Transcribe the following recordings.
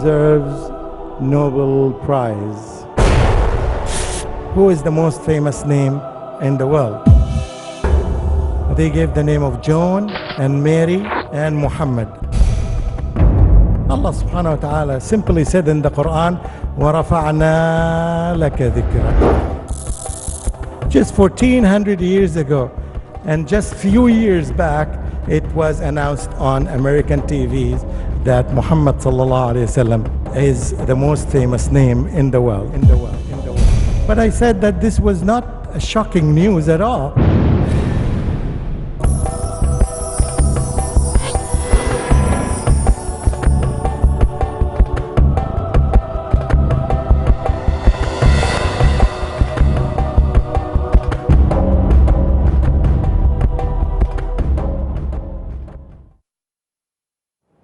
deserves Nobel Prize? Who is the most famous name in the world? They gave the name of John and Mary and Muhammad. Allah subhanahu wa ta'ala simply said in the Quran, وَرَفَعْنَا لَكَ ذِكْرَكَ. Just 1400 years ago, and just few years back, it was announced on American TVs that Muhammad sallallahu alaihi wasallam is the most famous name in the world. But I said that this was not a shocking news at all.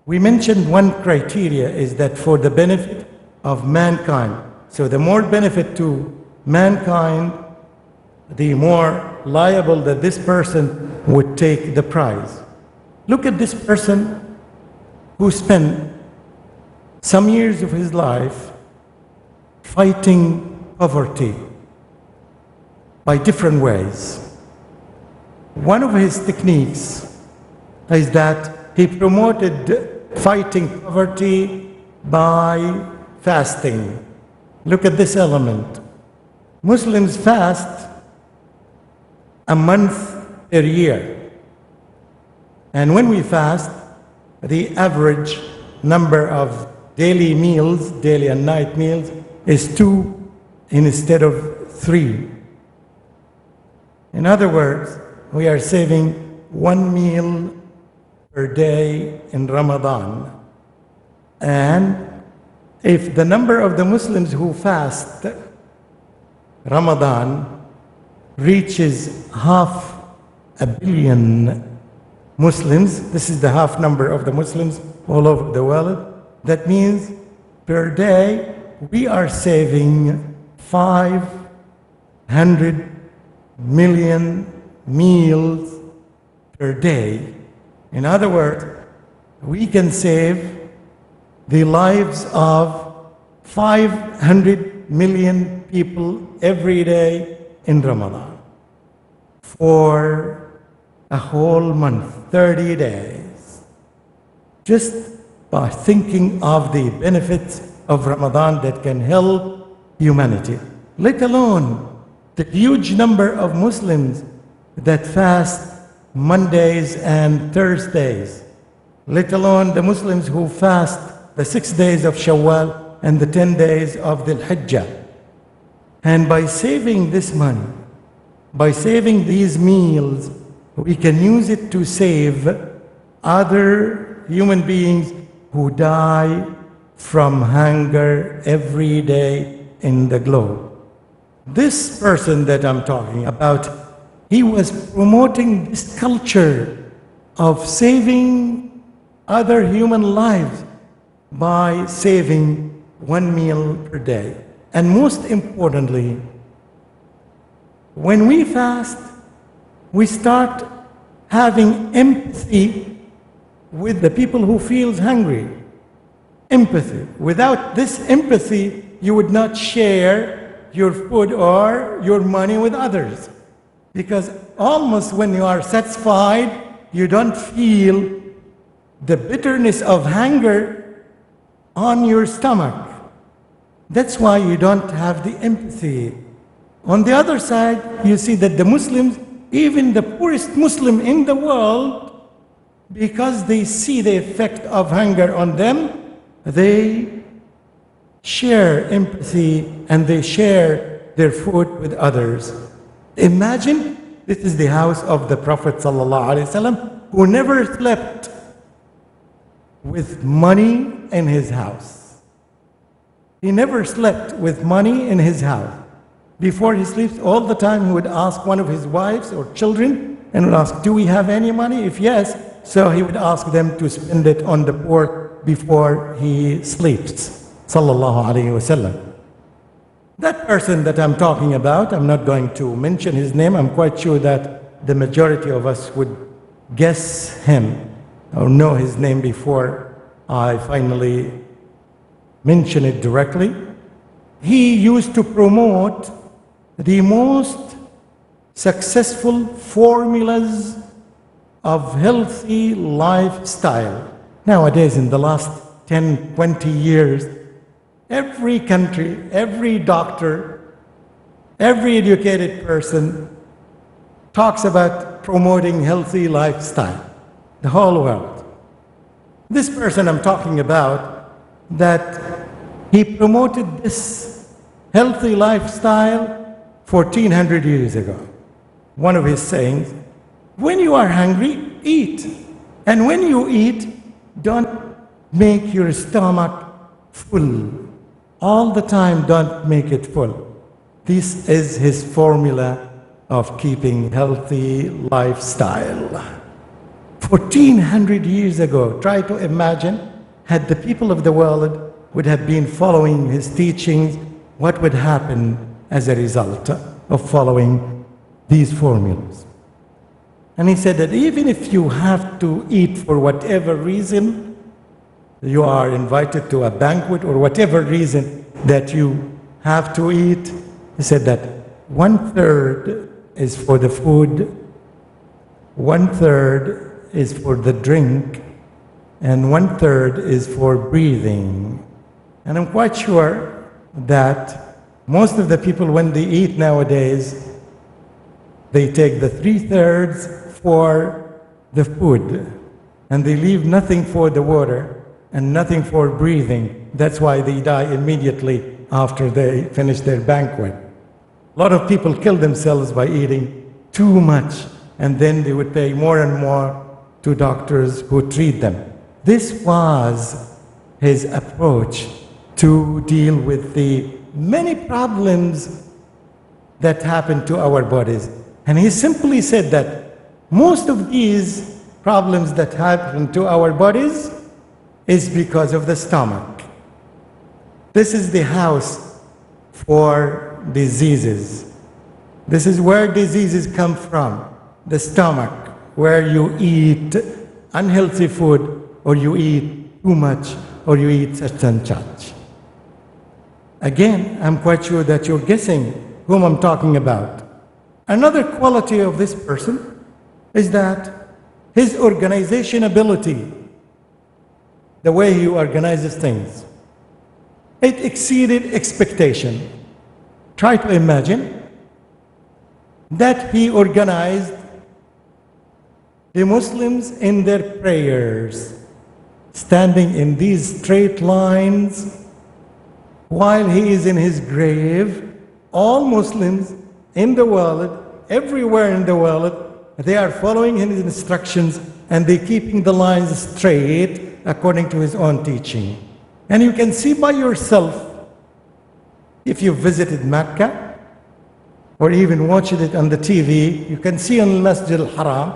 We mentioned one criteria is that for the benefit of mankind. So the more benefit to mankind, the more liable that this person would take the prize. Look at this person who spent some years of his life fighting poverty by different ways. One of his techniques is that he promoted fighting poverty by fasting. Look at this element. Muslims fast a month per year. And when we fast, the average number of daily meals, daily and night meals, is 2 instead of 3. In other words, we are saving 1 meal per day in Ramadan. And if the number of the Muslims who fast Ramadan reaches 500 million Muslims, this is the half number of the Muslims all over the world, that means per day we are saving 500 million meals per day. In other words, we can save the lives of 500 million people every day in Ramadan for a whole month, 30 days, just by thinking of the benefits of Ramadan that can help humanity, let alone the huge number of Muslims that fast Mondays and Thursdays, let alone the Muslims who fast the 6 days of Shawwal and the 10 days of the Hijjah. And by saving this money, by saving these meals, we can use it to save other human beings who die from hunger every day in the globe. This person that I'm talking about, he was promoting this culture of saving other human lives by saving 1 meal per day. And most importantly, when we fast, we start having empathy with the people who feels hungry. Empathy. Without this empathy, you would not share your food or your money with others. Because almost when you are satisfied, you don't feel the bitterness of hunger on your stomach. That's why you don't have the empathy. On the other side, you see that the Muslims, even the poorest Muslim in the world, because they see the effect of hunger on them, they share empathy and they share their food with others. Imagine, this is the house of the Prophet ﷺ, who never slept with money in his house. He never slept with money in his house. Before he sleeps, all the time he would ask one of his wives or children and would ask, do we have any money? If yes, so he would ask them to spend it on the poor before he sleeps. Sallallahu Alaihi Wasallam. That person that I'm talking about, I'm not going to mention his name. I'm quite sure that the majority of us would guess him or know his name before I finally mention it directly. He used to promote the most successful formulas of healthy lifestyle. Nowadays, in the last 10, 20 years, every country, every doctor, every educated person talks about promoting healthy lifestyle, the whole world. This person I'm talking about, that he promoted this healthy lifestyle 1400 years ago. One of his sayings, when you are hungry, eat. And when you eat, don't make your stomach full. All the time, don't make it full. This is his formula of keeping healthy lifestyle. 1400 years ago, try to imagine, had the people of the world would have been following his teachings, what would happen as a result of following these formulas. And he said that even if you have to eat for whatever reason, you are invited to a banquet or whatever reason that you have to eat, he said that 1/3 is for the food, 1/3 is for the drink, and 1/3 is for breathing. And I'm quite sure that most of the people, when they eat nowadays, they take the 3/3 for the food, and they leave nothing for the water and nothing for breathing. That's why they die immediately after they finish their banquet. A lot of people kill themselves by eating too much, and then they would pay more and more to doctors who treat them. This was his approach to deal with the many problems that happen to our bodies. And he simply said that most of these problems that happen to our bodies is because of the stomach. This is the house for diseases. This is where diseases come from, the stomach, where you eat unhealthy food, or you eat too much, or you eat such and such. Again, I'm quite sure that you're guessing whom I'm talking about. Another quality of this person is that his organization ability, the way he organizes things, it exceeded expectation. Try to imagine that he organized the Muslims in their prayers, standing in these straight lines while he is in his grave. All Muslims in the world, everywhere in the world, they are following his instructions and they're keeping the lines straight according to his own teaching. And you can see by yourself, if you visited Mecca or even watched it on the TV, you can see on Masjid al-Haram,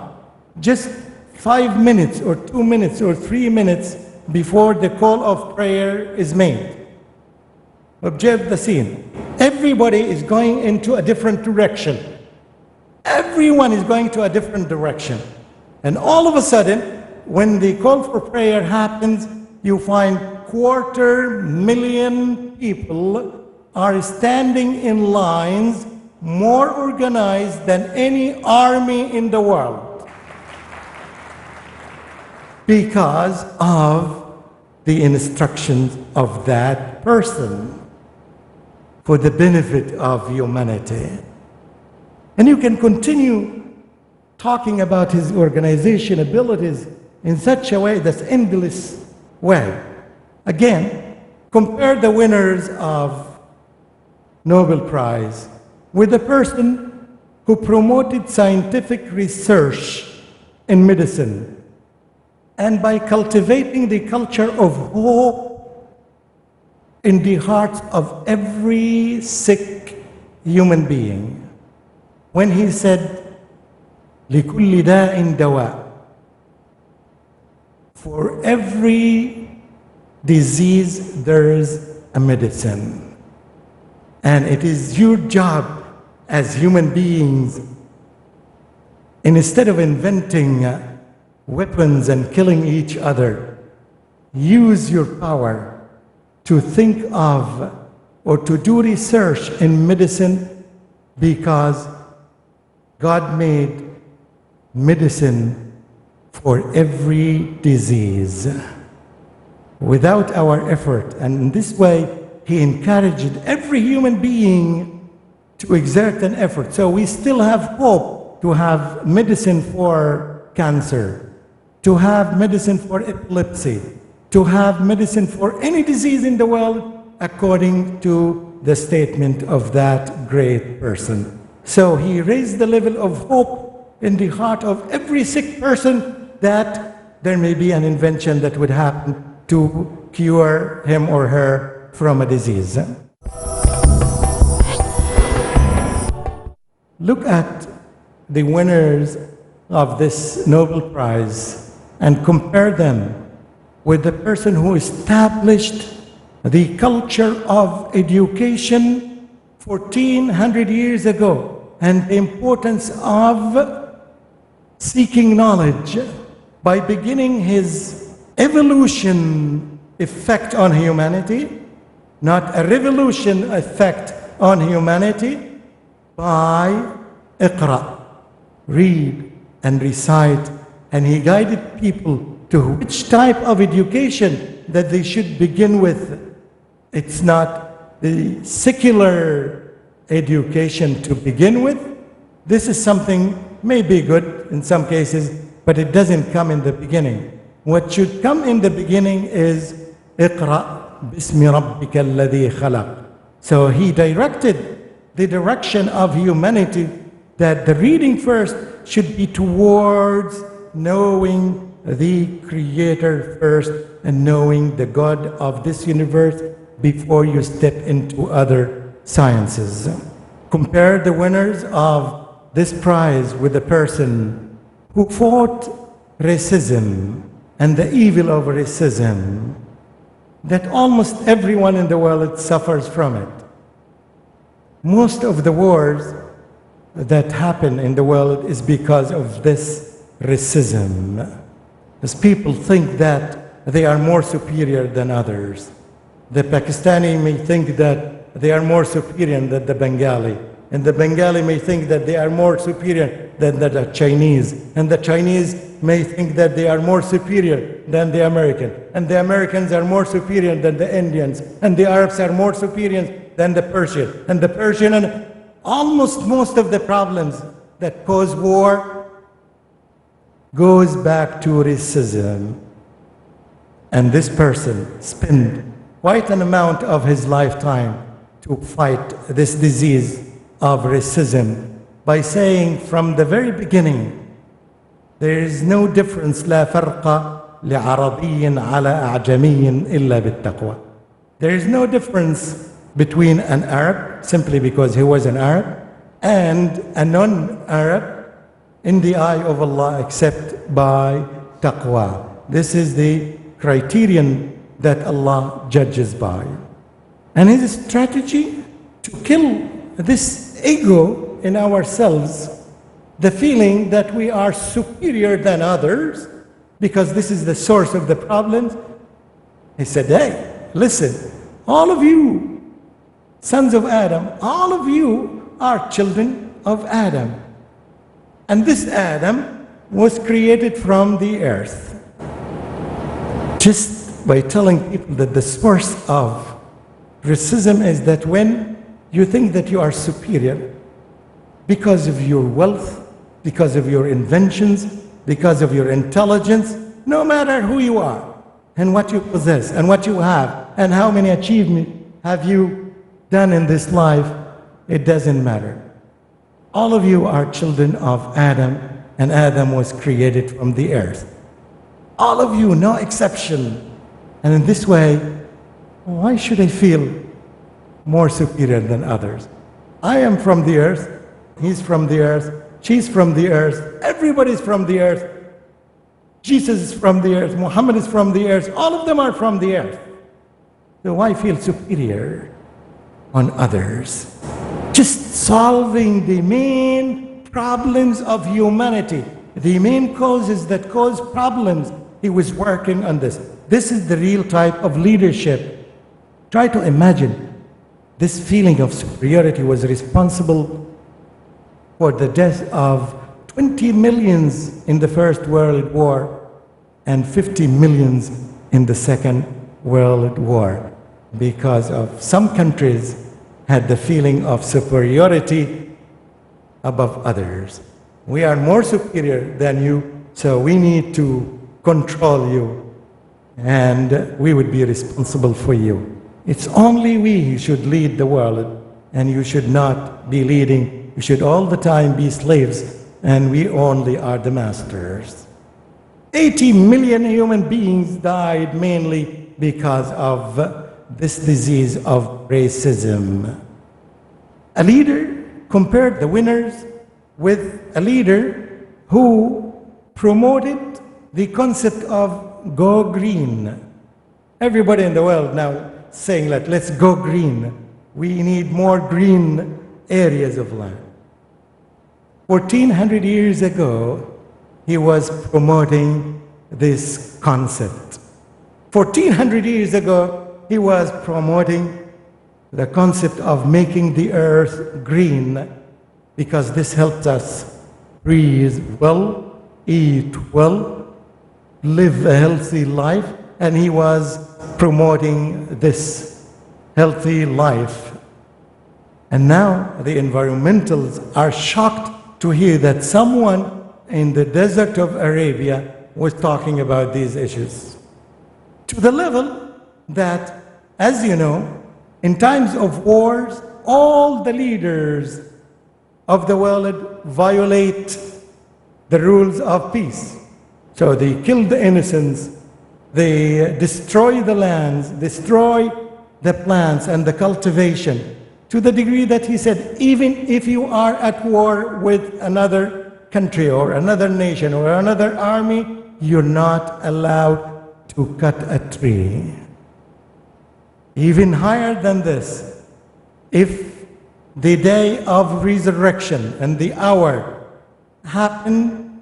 just 5 minutes or 2 minutes or 3 minutes before the call of prayer is made. Observe the scene. Everybody is going into a different direction. Everyone is going to a different direction. And all of a sudden, when the call for prayer happens, you find 250,000 people are standing in lines more organized than any army in the world because of the instructions of that person for the benefit of humanity. And you can continue talking about his organization abilities in such a way that's endless way. Again, compare the winners of Nobel Prize with a person who promoted scientific research in medicine, and by cultivating the culture of hope in the hearts of every sick human being. When he said, لِكُلِّ دَاءٍ دَوَاءٍ, for every disease there is a medicine. And it is your job as human beings, instead of inventing weapons and killing each other, use your power to think of or to do research in medicine because God made medicine for every disease without our effort. And in this way, He encouraged every human being to exert an effort. So we still have hope to have medicine for cancer, to have medicine for epilepsy, to have medicine for any disease in the world according to the statement of that great person. So he raised the level of hope in the heart of every sick person that there may be an invention that would happen to cure him or her from a disease. Look at the winners of this Nobel Prize and compare them with the person who established the culture of education 1400 years ago and the importance of seeking knowledge by beginning his evolution effect on humanity, not a revolution effect on humanity, by Iqra, read and recite, and he guided people to which type of education that they should begin with. It's not the secular education to begin with. This is something may be good in some cases, but it doesn't come in the beginning. What should come in the beginning is Iqra bismi rabbika alladhi khalaq. So he directed the direction of humanity that the reading first should be towards knowing the Creator first and knowing the God of this universe before you step into other sciences. Compare the winners of this prize with a person who fought racism and the evil of racism that almost everyone in the world suffers from it. Most of the wars that happen in the world is because of this racism. As people think that they are more superior than others. The Pakistani may think that they are more superior than the Bengali. And the Bengali may think that they are more superior than the Chinese. And the Chinese may think that they are more superior than the American. And the Americans are more superior than the Indians. And the Arabs are more superior than the Persian. And the Persian, and almost most of the problems that cause war goes back to racism. And this person spent quite an amount of his lifetime to fight this disease of racism by saying from the very beginning, there is no difference, لا فرق لعربي على أعجمي إلا بالتقوى. There is no difference between an Arab, simply because he was an Arab, and a non-Arab in the eye of Allah except by taqwa. This is the criterion that Allah judges by. And his strategy to kill this ego in ourselves, the feeling that we are superior than others, because this is the source of the problems. He said, hey, listen, all of you, sons of Adam, all of you are children of Adam. And this Adam was created from the earth. Just by telling people that the source of racism is that when you think that you are superior because of your wealth, because of your inventions, because of your intelligence, no matter who you are and what you possess and what you have and how many achievements have you done in this life, it doesn't matter. All of you are children of Adam, and Adam was created from the earth. All of you, no exception. And in this way, why should I feel more superior than others? I am from the earth, he's from the earth, she's from the earth, everybody's from the earth. Jesus is from the earth, Muhammad is from the earth, all of them are from the earth. So why feel superior on others? Just solving the main problems of humanity, the main causes that cause problems. He was working on this. This is the real type of leadership Try to imagine this feeling of superiority was responsible for the death of 20 millions in the First World War and 50 millions in the Second World War, because of some countries had the feeling of superiority above others. We are more superior than you, so we need to control you, and we would be responsible for you. It's only we who should lead the world, and you should not be leading. You should all the time be slaves, and we only are the masters. 80 million human beings died mainly because of this disease of racism. A leader compared the winners with a leader who promoted the concept of go green. Everybody in the world now saying that let's go green. We need more green areas of land. 1400 years ago, he was promoting this concept. 1400 years ago, he was promoting the concept of making the earth green, because this helps us breathe well, eat well, live a healthy life, and he was promoting this healthy life. And now the environmentalists are shocked to hear that someone in the desert of Arabia was talking about these issues. To the level that, as you know, in times of wars, all the leaders of the world violate the rules of peace. So they kill the innocents, they destroy the lands, destroy the plants and the cultivation, to the degree that he said, even if you are at war with another country or another nation or another army, you're not allowed to cut a tree. Even higher than this, if the day of resurrection and the hour happen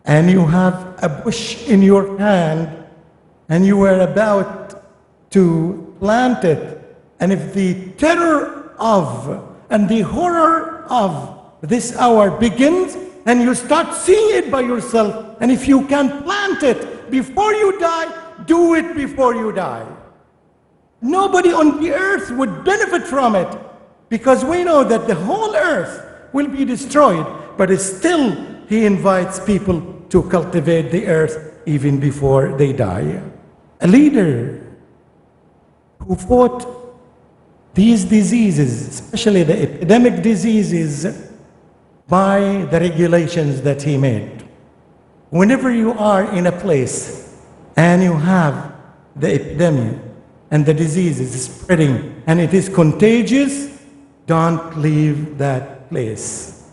and you have a bush in your hand and you were about to plant it, and if the terror of and the horror of this hour begins and you start seeing it by yourself, and if you can plant it before you die, do it before you die. Nobody on the earth would benefit from it, because we know that the whole earth will be destroyed, but still he invites people to cultivate the earth even before they die. A leader who fought these diseases, especially the epidemic diseases, by the regulations that he made. Whenever you are in a place and you have the epidemic and the disease is spreading and it is contagious, don't leave that place.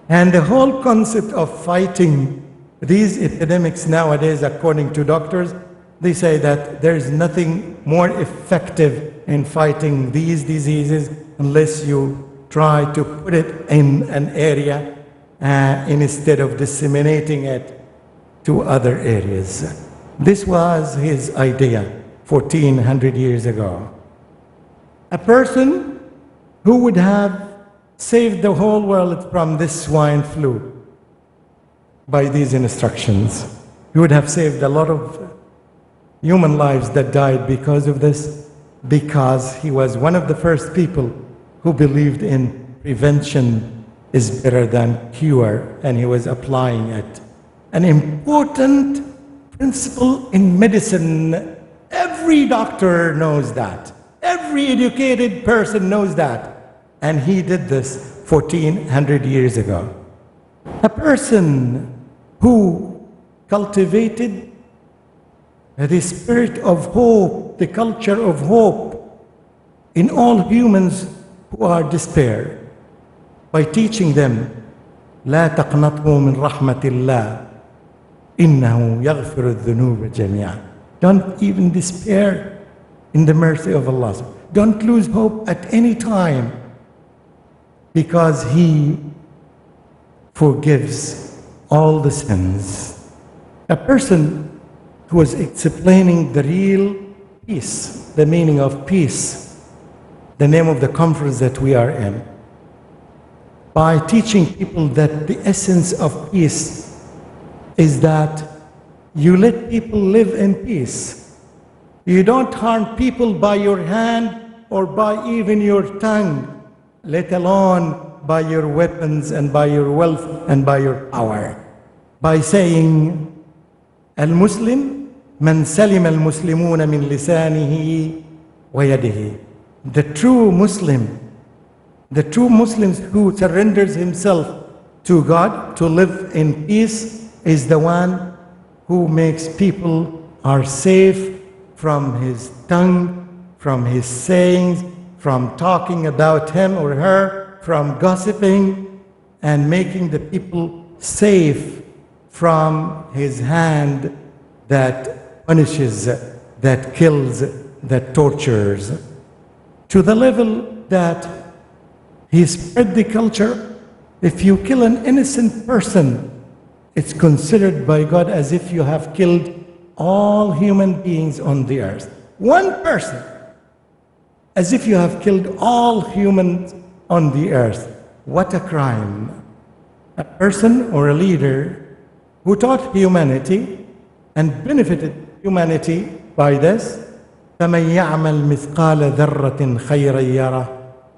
And the whole concept of fighting these epidemics nowadays, according to doctors, they say that there is nothing more effective in fighting these diseases unless you try to put it in an area instead of disseminating it to other areas. This was his idea 1400 years ago. A person who would have saved the whole world from this swine flu by these instructions. He would have saved a lot of human lives that died because of this, because he was one of the first people who believed in prevention is better than cure, and he was applying it. An important principle in medicine, every doctor knows that. Every educated person knows that. And he did this 1400 years ago. A person who cultivated the spirit of hope, the culture of hope in all humans who are despair, by teaching them, لا تقنطوا من رحمة الله إنه يغفر الذنوب جميعا. Don't even despair in the mercy of Allah. Don't lose hope at any time, because He forgives all the sins. A person who was explaining the real peace the meaning of peace, the name of the conference that we are in, by teaching people that the essence of peace is that you let people live in peace. You don't harm people by your hand or by even your tongue, let alone by your weapons and by your wealth and by your power. By saying, Al-Muslim man salim al-Muslimuna min lisanihi wa yadihi. The true Muslims who surrenders himself to God to live in peace is the one who makes people are safe from his tongue, from his sayings, from talking about him or her, from gossiping, and making the people safe from his hand that punishes, that kills, that tortures, to the level that he spread the culture. If you kill an innocent person, it's considered by God as if you have killed all human beings on the earth. One person, as if you have killed all humans on the earth. What a crime. A person or a leader who taught humanity and benefited humanity by this, فَمَنْ يَعْمَلْ مِثْقَالَ ذَرَّةٍ خَيْرًا يَرَهُ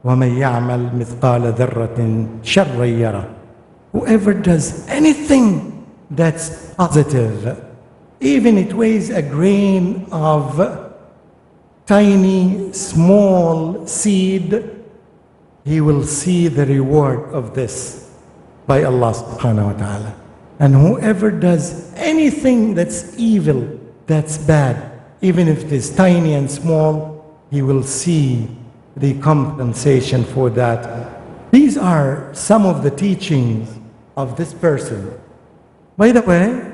وَمَنْ يَعْمَلْ مِثْقَالَ ذَرَّةٍ شَرًّا يَرَهُ. Whoever does anything that's positive, even it weighs a grain of tiny, small seed, he will see the reward of this by Allah subhanahu wa ta'ala. And whoever does anything that's evil, that's bad, even if it is tiny and small, he will see the compensation for that. These are some of the teachings of this person. By the way,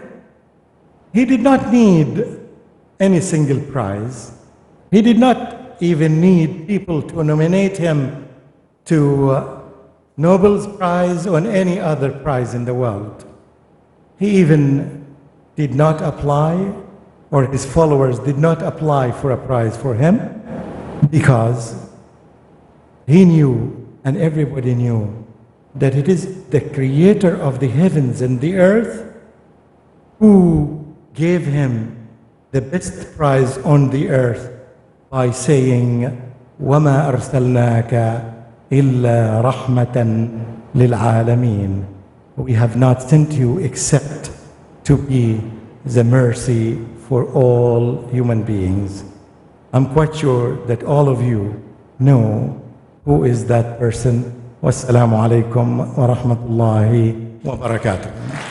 he did not need any single prize. He did not even need people to nominate him to Nobel's Prize or any other prize in the world. He even did not apply, or his followers did not apply for a prize for him, because he knew, and everybody knew, that it is the creator of the heavens and the earth who gave him the best prize on the earth by saying, وَمَا أَرْسَلْنَاكَ إِلَّا رَحْمَةً لِلْعَالَمِينَ. We have not sent you except to be the mercy for all human beings. I'm quite sure that all of you know who is that person. Wassalamu alaikum wa rahmatullahi wa barakatuh.